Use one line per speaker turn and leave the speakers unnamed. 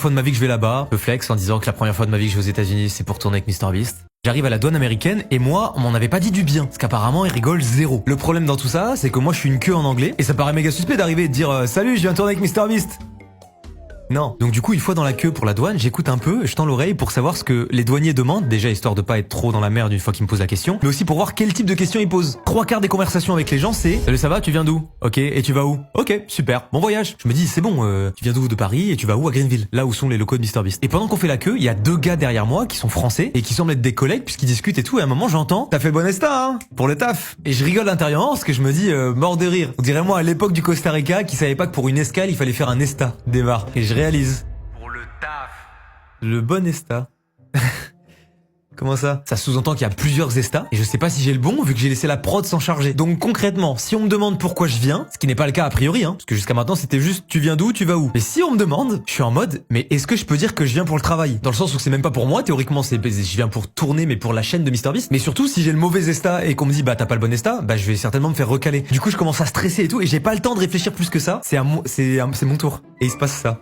fois de ma vie que je vais là-bas, je flex en disant que la première fois de ma vie que je vais aux États-Unis, c'est pour tourner avec MrBeast. J'arrive à la douane américaine et moi, on m'en avait pas dit du bien, parce qu'apparemment, ils rigolent zéro. Le problème dans tout ça, c'est que moi, je suis une queue en anglais, et ça paraît méga suspect d'arriver et de dire salut, je viens tourner avec MrBeast. Non. Donc du coup, une fois dans la queue pour la douane, j'écoute un peu, je tends l'oreille pour savoir ce que les douaniers demandent, déjà histoire de pas être trop dans la merde une fois qu'ils me posent la question, mais aussi pour voir quel type de questions ils posent. 3/4 des conversations avec les gens, c'est salut, ça va, tu viens d'où? Ok, et tu vas où? Ok, super, bon voyage. Je me dis c'est bon, tu viens d'où? De Paris, et tu vas où? À Greenville, là où sont les locaux de MrBeast. Et pendant qu'on fait la queue, il y a 2 gars derrière moi qui sont français et qui semblent être des collègues puisqu'ils discutent et tout, et à un moment j'entends t'as fait bon esta hein, pour le taf. Et je rigole intérieurement parce que je me dis mort de rire. On dirait moi à l'époque du Costa Rica qui savait pas que pour une escale il fallait faire un esta, démarre. Et je réalise. Le bon Esta. Comment ça? Ça sous-entend qu'il y a plusieurs Estas, et je sais pas si j'ai le bon vu que j'ai laissé la prod s'en charger. Donc concrètement, si on me demande pourquoi je viens, ce qui n'est pas le cas a priori, hein, parce que jusqu'à maintenant c'était juste tu viens d'où, tu vas où. Mais si on me demande, je suis en mode, mais est-ce que je peux dire que je viens pour le travail? Dans le sens où c'est même pas pour moi, théoriquement je viens pour tourner, mais pour la chaîne de MrBeast. Mais surtout, si j'ai le mauvais Esta et qu'on me dit bah t'as pas le bon Esta, bah je vais certainement me faire recaler. Du coup je commence à stresser et tout, et j'ai pas le temps de réfléchir plus que ça. C'est mon tour. Et il se passe ça.